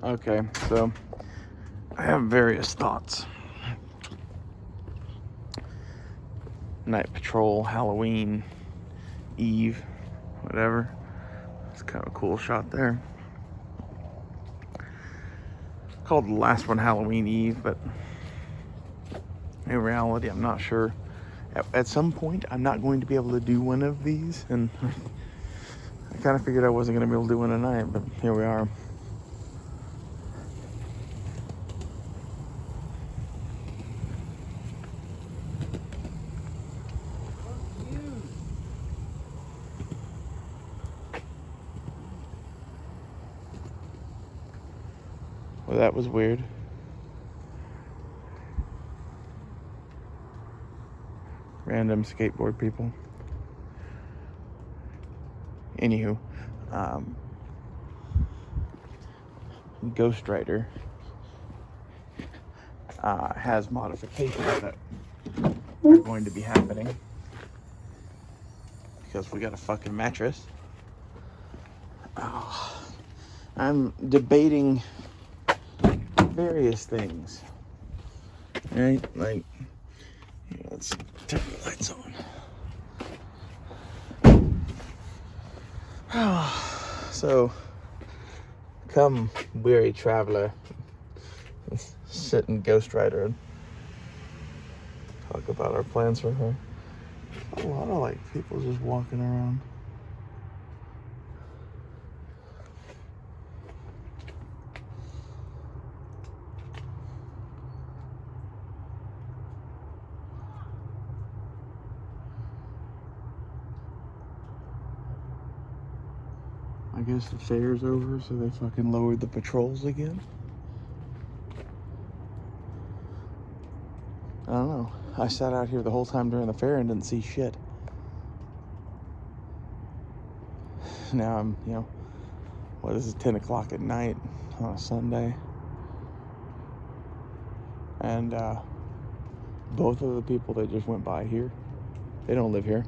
Okay, so I have various thoughts. Night Patrol, Halloween, Eve, whatever. It's kind of a cool shot there. Called the last one Halloween Eve, but in reality, I'm not sure. At some point, I'm not going to be able to do one of these, and I kind of figured I wasn't going to be able to do one tonight, but here we are. Well, that was weird. Random skateboard people. Anywho, Ghost Rider has modifications that are going to be happening because we got a fucking mattress. I'm debating various things, right? Like, let's turn the lights on. So, come, weary traveler, let's sit in Ghost Rider and talk about our plans for her. A lot of like people just walking around. I guess the fair's over, so they fucking lowered the patrols again. I don't know. I sat out here the whole time during the fair and didn't see shit. Now I'm, what is it, 10 o'clock at night on a Sunday. And both of the people that just went by here, they don't live here.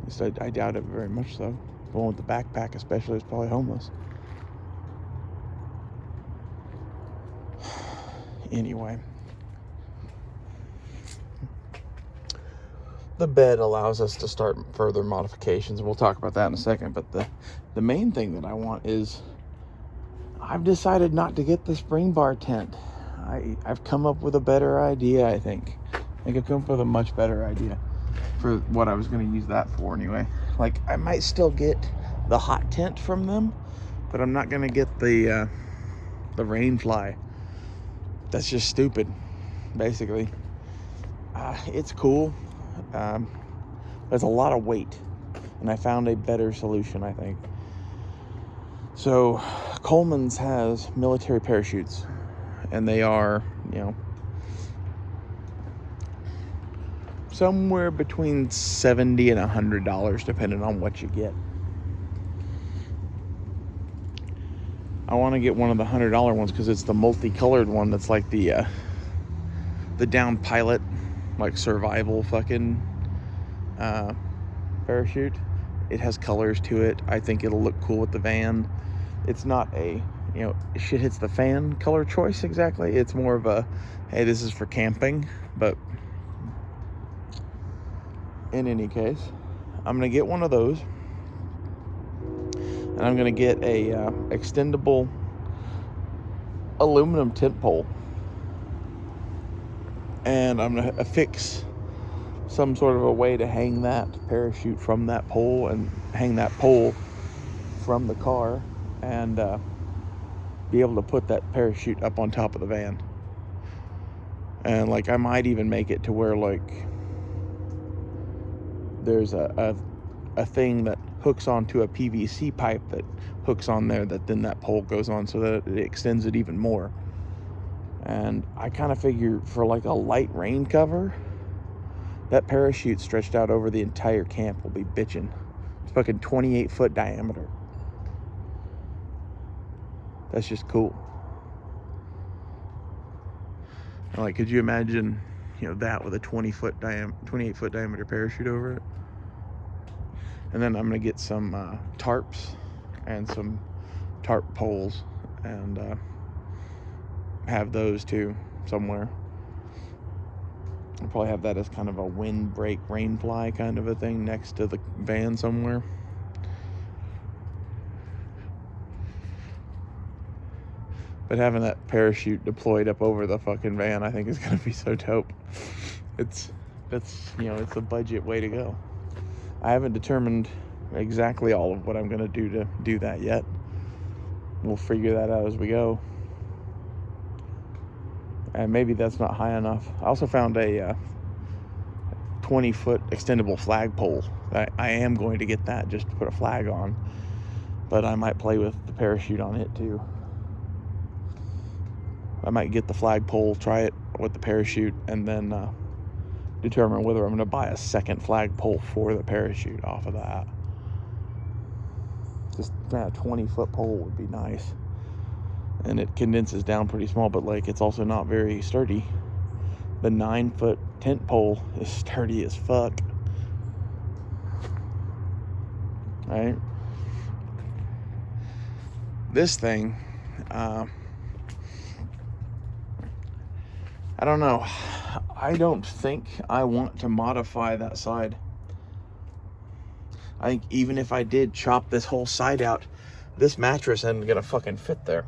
At least I doubt it very much so. The one with the backpack especially is probably homeless. Anyway. The bed allows us to start further modifications, and we'll talk about that in a second. But the main thing that I want is, I've decided not to get the spring bar tent. I've come up with a better idea, I think. I've come up with a much better idea for what I was going to use that for anyway. Like, I might still get the hot tent from them, but I'm not going to get the rain fly. That's just stupid, basically. It's cool. There's a lot of weight, and I found a better solution, I think. So Coleman's has military parachutes, and they are, somewhere between $70 and $100 depending on what you get. I want to get one of the $100 ones because it's the multicolored one that's like the down pilot, like survival fucking parachute. It has colors to it. I think it'll look cool with the van. It's not a, shit hits the fan color choice exactly. It's more of a, hey, this is for camping. But in any case, I'm gonna get one of those, and I'm gonna get a extendable aluminum tent pole, and I'm gonna affix some sort of a way to hang that parachute from that pole and hang that pole from the car, and be able to put that parachute up on top of the van. And like, I might even make it to where like there's a thing that hooks onto a PVC pipe that hooks on there, that then that pole goes on, so that it extends it even more. And I kind of figure for like a light rain cover, that parachute stretched out over the entire camp will be bitchin'. It's fucking 28-foot diameter. That's just cool. And like, could you imagine, that with a 28-foot diameter parachute over it? And then I'm gonna get some tarps and some tarp poles and have those too somewhere. I'll probably have that as kind of a windbreak rain fly kind of a thing next to the van somewhere. But having that parachute deployed up over the fucking van, I think is going to be so dope. It's a budget way to go. I haven't determined exactly all of what I'm going to do that yet. We'll figure that out as we go. And maybe that's not high enough. I also found a 20-foot extendable flagpole. I am going to get that just to put a flag on. But I might play with the parachute on it too. I might get the flagpole, try it with the parachute, and then determine whether I'm going to buy a second flagpole for the parachute off of that. Just a 20-foot pole would be nice. And it condenses down pretty small, but like it's also not very sturdy. The 9-foot tent pole is sturdy as fuck. Right? This thing, I don't know. I don't think I want to modify that side. I think even if I did chop this whole side out, this mattress isn't gonna fucking fit there.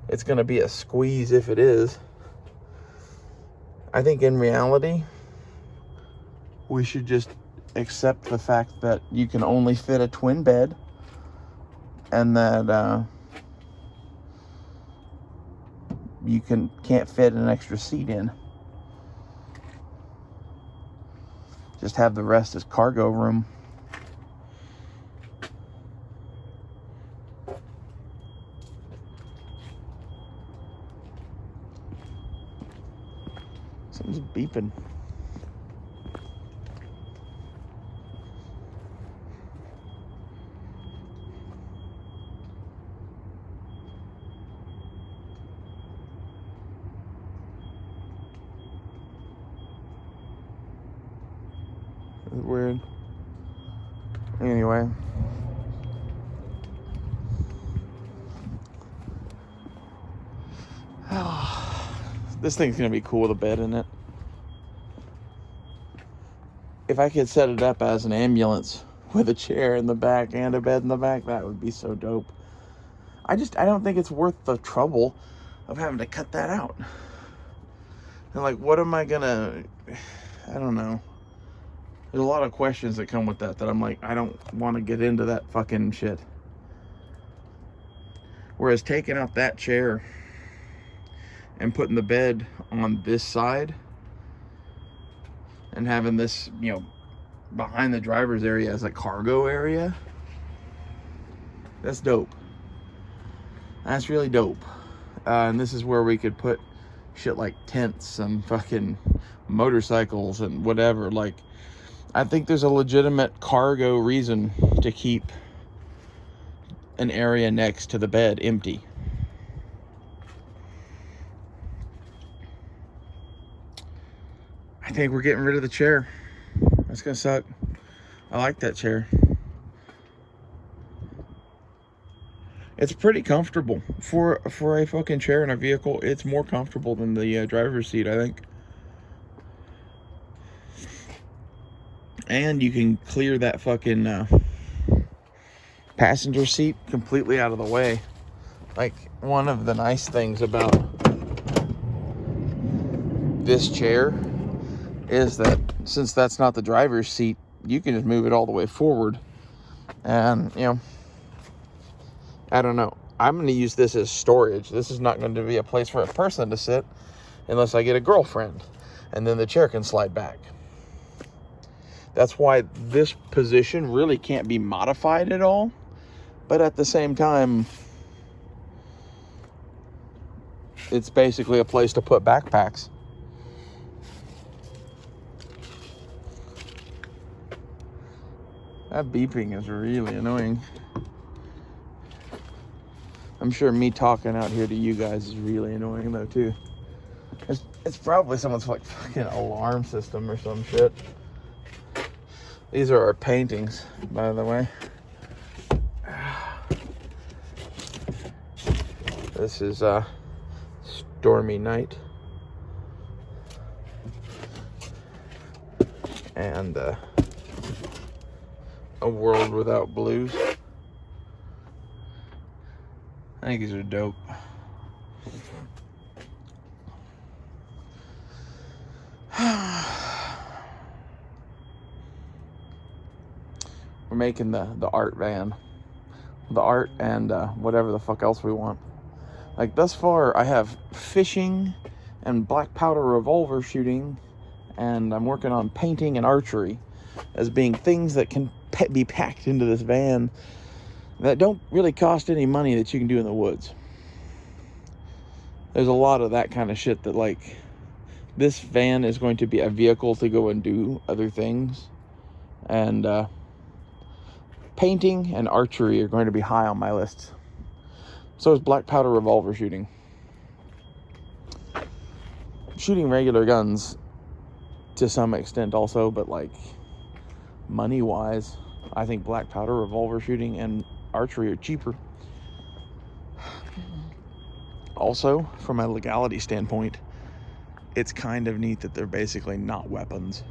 It's gonna be a squeeze if it is. I think in reality, we should just accept the fact that you can only fit a twin bed, and that you can't fit an extra seat in. Just have the rest as cargo room. Something's beeping. It's weird. Anyway. This thing's gonna be cool with a bed in it. If I could set it up as an ambulance with a chair in the back and a bed in the back, that would be so dope. I don't think it's worth the trouble of having to cut that out. And like, what am I gonna, I don't know. There's a lot of questions that come with that I'm like, I don't want to get into that fucking shit. Whereas taking out that chair and putting the bed on this side and having this, behind the driver's area as a cargo area, that's dope. That's really dope. And this is where we could put shit like tents and fucking motorcycles and whatever. Like, I think there's a legitimate cargo reason to keep an area next to the bed empty. I think we're getting rid of the chair. That's gonna suck. I like that chair. It's pretty comfortable for a fucking chair in a vehicle. It's more comfortable than the driver's seat, I think. And you can clear that fucking passenger seat completely out of the way. Like, one of the nice things about this chair is that since that's not the driver's seat, you can just move it all the way forward. And, I don't know. I'm going to use this as storage. This is not going to be a place for a person to sit unless I get a girlfriend. And then the chair can slide back. That's why this position really can't be modified at all. But at the same time, it's basically a place to put backpacks. That beeping is really annoying. I'm sure me talking out here to you guys is really annoying though too. It's probably someone's like fucking alarm system or some shit. These are our paintings, by the way. This is Stormy Night. And A World Without Blues. I think these are dope. We're making the art van. The art and whatever the fuck else we want. Like, thus far, I have fishing and black powder revolver shooting, and I'm working on painting and archery as being things that can be packed into this van that don't really cost any money that you can do in the woods. There's a lot of that kind of shit that, like, this van is going to be a vehicle to go and do other things. And painting and archery are going to be high on my list. So is black powder revolver shooting. Shooting regular guns to some extent also, but like money-wise, I think black powder revolver shooting and archery are cheaper. Also, from a legality standpoint, it's kind of neat that they're basically not weapons.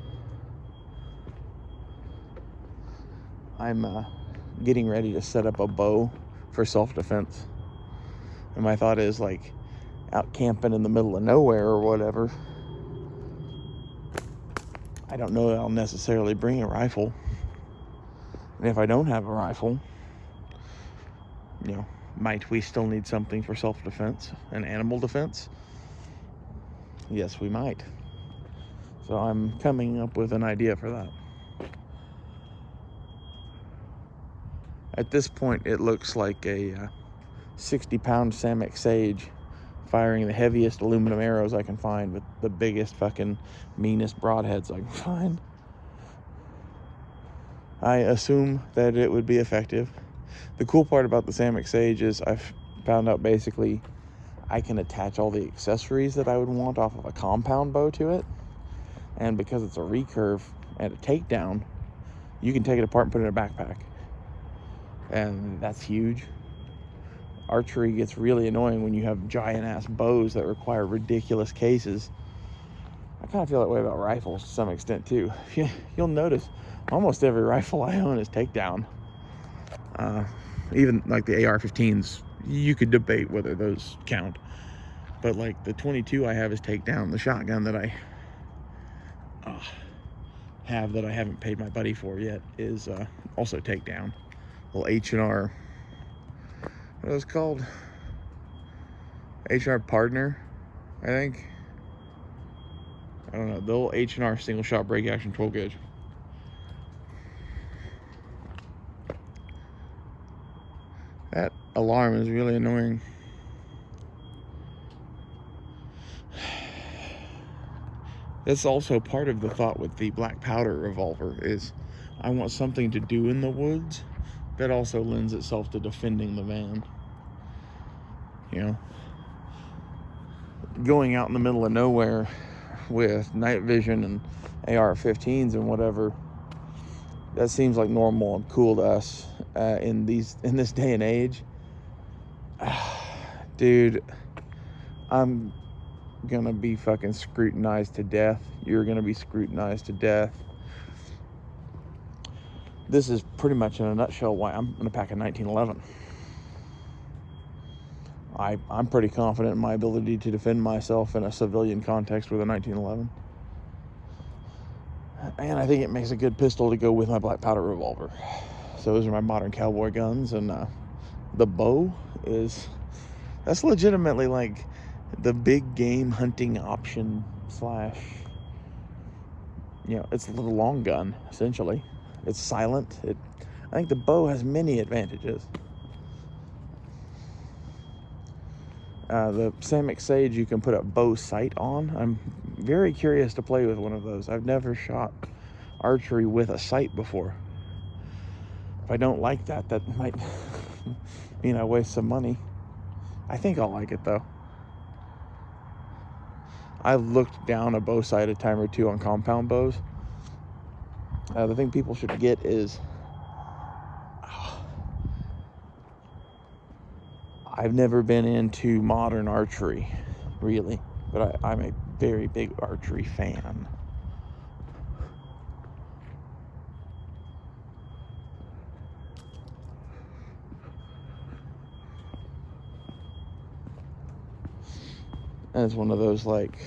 I'm getting ready to set up a bow for self-defense. And my thought is, like, out camping in the middle of nowhere or whatever, I don't know that I'll necessarily bring a rifle. And if I don't have a rifle, you know, might we still need something for self-defense and animal defense? Yes, we might. So I'm coming up with an idea for that. At this point, it looks like a 60-pound Samick Sage firing the heaviest aluminum arrows I can find with the biggest fucking meanest broadheads I can find. I assume that it would be effective. The cool part about the Samick Sage is I've found out basically I can attach all the accessories that I would want off of a compound bow to it. And because it's a recurve and a takedown, you can take it apart and put it in a backpack. And that's huge. Archery gets really annoying when you have giant-ass bows that require ridiculous cases. I kind of feel that way about rifles to some extent, too. You'll notice almost every rifle I own is takedown. Even like the AR-15s, you could debate whether those count. But like the 22 I have is takedown. The shotgun that I have that I haven't paid my buddy for yet is also takedown. Little H&R, what is it called? H&R Partner, I think. I don't know, the little H&R single shot break action 12 gauge. That alarm is really annoying. That's also part of the thought with the black powder revolver is I want something to do in the woods that also lends itself to defending the van. You know, going out in the middle of nowhere with night vision and AR-15s and whatever, that seems like normal and cool to us in this day and age. Dude, I'm gonna be fucking scrutinized to death. You're gonna be scrutinized to death. This is pretty much in a nutshell why I'm gonna pack a 1911. I'm pretty confident in my ability to defend myself in a civilian context with a 1911. And I think it makes a good pistol to go with my black powder revolver. So those are my modern cowboy guns. And the bow that's legitimately like the big game hunting option slash, you know, it's a little long gun, essentially. It's silent. I think the bow has many advantages. The Samick Sage you can put a bow sight on. I'm very curious to play with one of those. I've never shot archery with a sight before. If I don't like that might mean I waste some money. I think I'll like it though. I've looked down a bow sight a time or two on compound bows. The thing people should get is I've never been into modern archery, really, but I'm a very big archery fan. And it's one of those, like,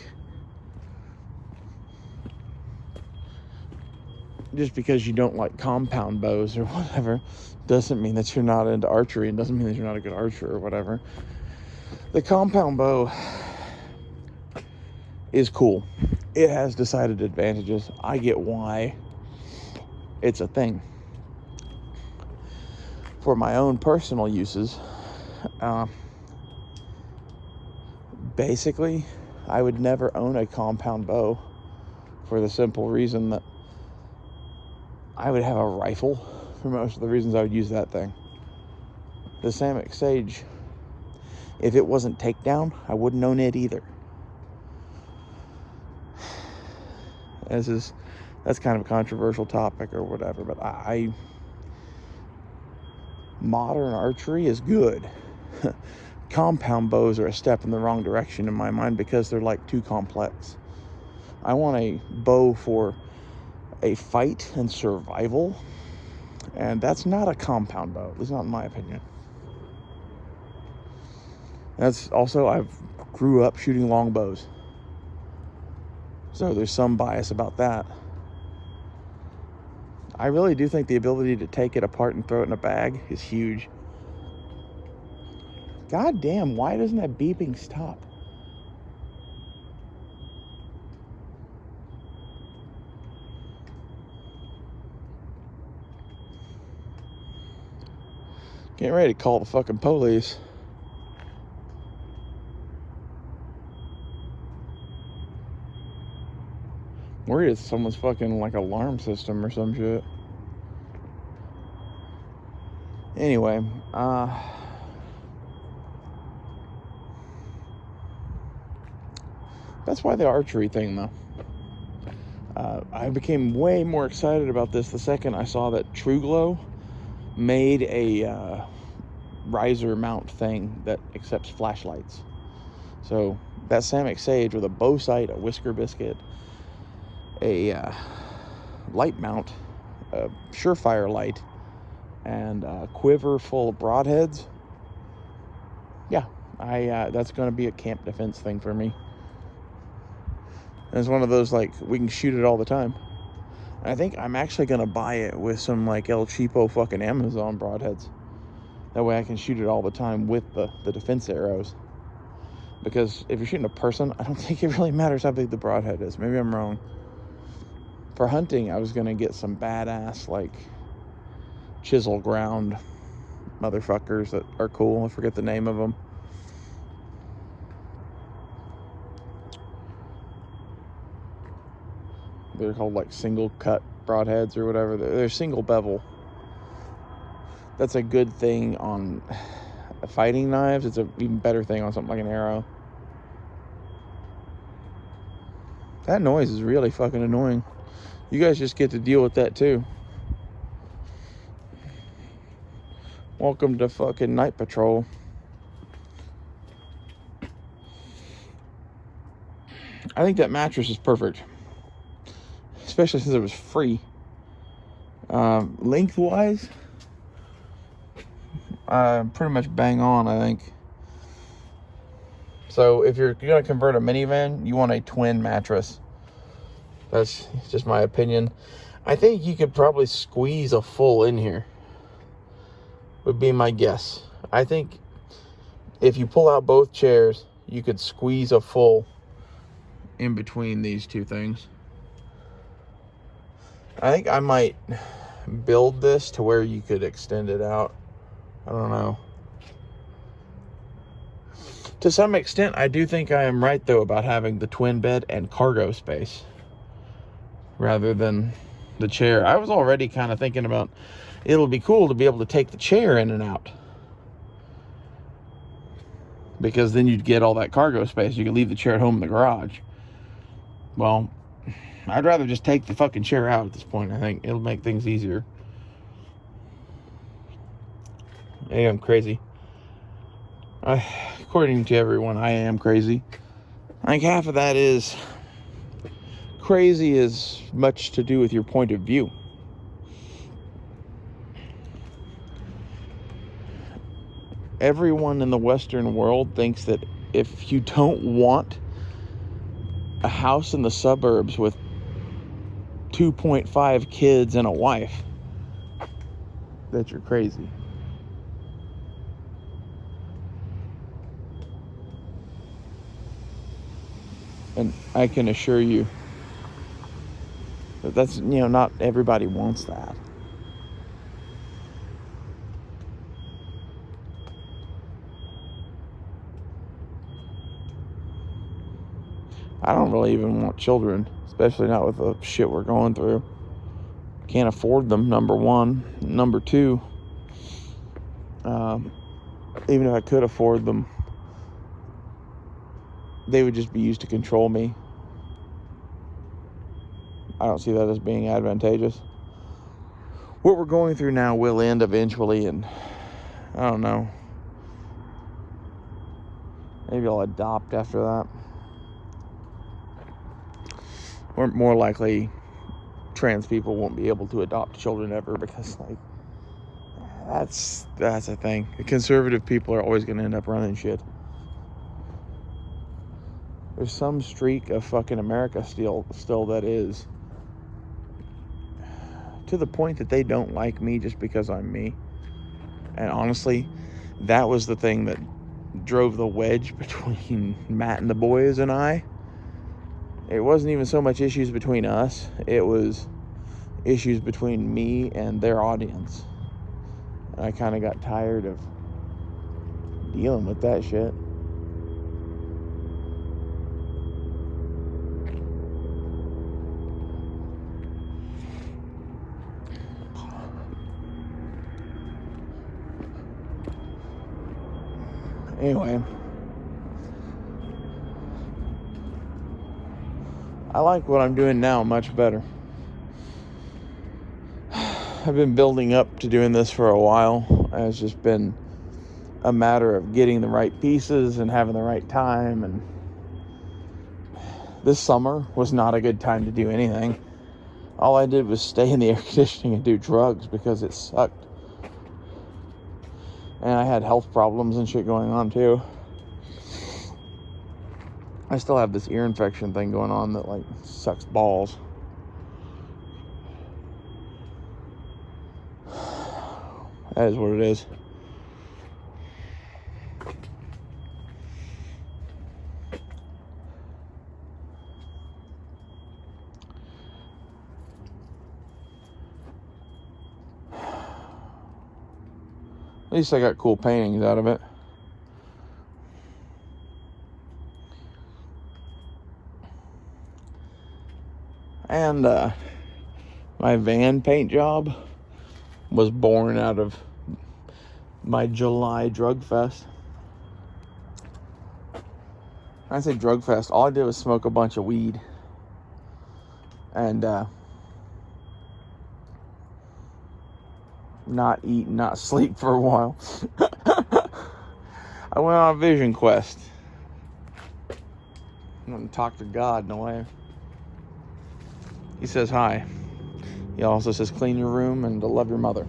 just because you don't like compound bows or whatever doesn't mean that you're not into archery, and doesn't mean that you're not a good archer or whatever. The compound bow is cool. It has decided advantages. I get why it's a thing. For my own personal uses, basically, I would never own a compound bow for the simple reason that I would have a rifle for most of the reasons I would use that thing. The Samick Sage, if it wasn't takedown, I wouldn't own it either. That's kind of a controversial topic or whatever, but modern archery is good. Compound bows are a step in the wrong direction in my mind because they're like too complex. I want a bow for a fight and survival, and that's not a compound bow, at least not in my opinion. That's also, I grew up shooting longbows, so there's some bias about that. I really do think the ability to take it apart and throw it in a bag is huge. God damn, why doesn't that beeping stop? Getting ready to call the fucking police. Worried it's someone's fucking like alarm system or some shit. Anyway, that's why the archery thing, though. I became way more excited about this the second I saw that TrueGlow made a riser mount thing that accepts flashlights. So that Samick Sage with a bow sight, a whisker biscuit, a light mount, a Surefire light, and a quiver full of broadheads. Yeah, that's going to be a camp defense thing for me. And it's one of those, like, we can shoot it all the time. I think I'm actually going to buy it with some, like, El Cheapo fucking Amazon broadheads. That way I can shoot it all the time with the defense arrows. Because if you're shooting a person, I don't think it really matters how big the broadhead is. Maybe I'm wrong. For hunting, I was going to get some badass, like, chisel ground motherfuckers that are cool. I forget the name of them. They're called, like, single cut broadheads or whatever. They're single bevel. That's a good thing on fighting knives. It's an even better thing on something like an arrow. That noise is really fucking annoying. You guys just get to deal with that too. Welcome to fucking Night Patrol. I think that mattress is perfect. Especially since it was free. Lengthwise, pretty much bang on, I think. So if you're going to convert a minivan, you want a twin mattress. That's just my opinion. I think you could probably squeeze a full in here, would be my guess. I think if you pull out both chairs, you could squeeze a full in between these two things. I think I might build this to where you could extend it out. I don't know. To some extent, I do think I am right, though, about having the twin bed and cargo space rather than the chair. I was already kind of thinking about it'll be cool to be able to take the chair in and out, because then you'd get all that cargo space. You could leave the chair at home in the garage. Well, I'd rather just take the fucking chair out at this point. I think it'll make things easier. Hey, I'm crazy. According to everyone, I am crazy. I think half of that is crazy is much to do with your point of view. Everyone in the Western world thinks that if you don't want a house in the suburbs with 2.5 kids and a wife, that you're crazy. And I can assure you that that's, not everybody wants that. I don't really even want children, especially not with the shit we're going through. Can't afford them, number one. Number two, even if I could afford them, they would just be used to control me. I don't see that as being advantageous. What we're going through now will end eventually, and I don't know. Maybe I'll adopt after that. Or more likely, trans people won't be able to adopt children ever, because that's a thing. The conservative people are always going to end up running shit. There's some streak of fucking America still that is to the point that they don't like me just because I'm me. And honestly, that was the thing that drove the wedge between Matt and the boys and I. It wasn't even so much issues between us. It was issues between me and their audience. And I kind of got tired of dealing with that shit. Anyway, I like what I'm doing now much better. I've been building up to doing this for a while. It's just been a matter of getting the right pieces and having the right time. And this summer was not a good time to do anything. All I did was stay in the air conditioning and do drugs because it sucked. And I had health problems and shit going on too. I still have this ear infection thing going on that sucks balls. That is what it is. At least I got cool paintings out of it. And my van paint job was born out of my July drug fest. When I say drug fest, all I did was smoke a bunch of weed. And not eat, not sleep for a while. I went on a vision quest. I'm going to talk to God in a way. He says hi. He also says clean your room and to love your mother.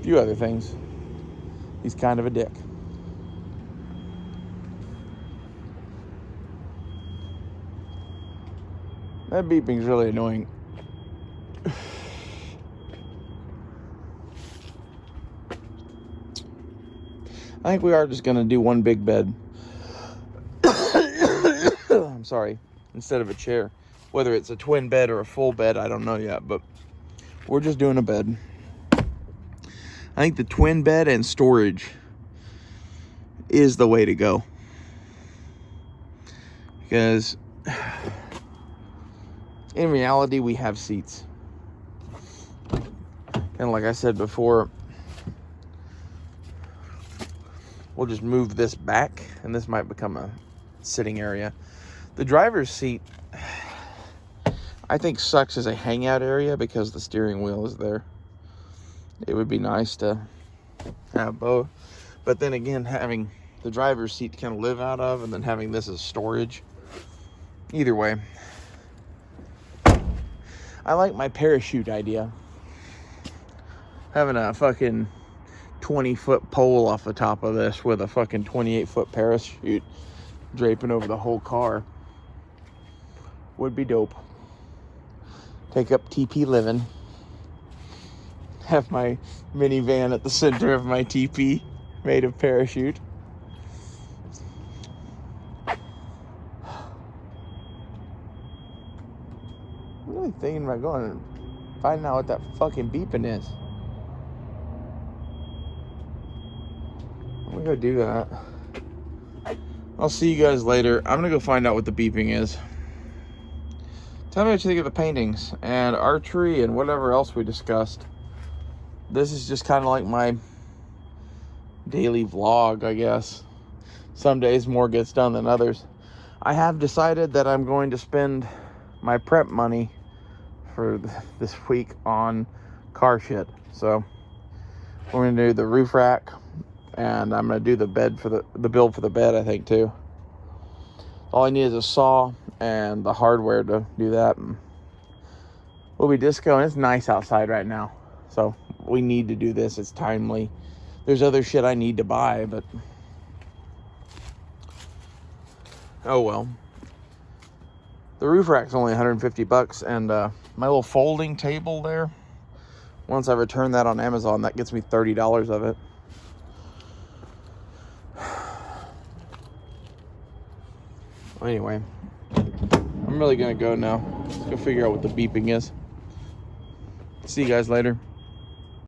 A few other things. He's kind of a dick. That beeping's really annoying. I think we are just going to do one big bed. I'm sorry. Instead of a chair. Whether it's a twin bed or a full bed, I don't know yet. But we're just doing a bed. I think the twin bed and storage is the way to go. Because in reality, we have seats. And like I said before, we'll just move this back, and this might become a sitting area. The driver's seat, I think, sucks as a hangout area because the steering wheel is there. It would be nice to have both. But then again, having the driver's seat to kind of live out of, and then having this as storage. Either way, I like my parachute idea. Having a fucking 20-foot pole off the top of this with a fucking 28-foot parachute draping over the whole car would be dope. Take up TP living. Have my minivan at the center of my TP made of parachute. I'm really thinking about going and finding out what that fucking beeping is. I'm gonna go do that. I'll see you guys later. I'm gonna go find out what the beeping is. Tell me what you think of the paintings and archery and whatever else we discussed. This is just kind of like my daily vlog, I guess. Some days more gets done than others. I have decided that I'm going to spend my prep money for this week on car shit. So we're going to do the roof rack, and I'm going to do the bed for the build for the bed, I think, too. All I need is a saw and the hardware to do that. And we'll be discoing. It's nice outside right now, so we need to do this. It's timely. There's other shit I need to buy, but oh well. The roof rack's only $150, and my little folding table there, once I return that on Amazon, that gets me $30 of it. Anyway, I'm really gonna go now. Let's go figure out what the beeping is. See you guys later.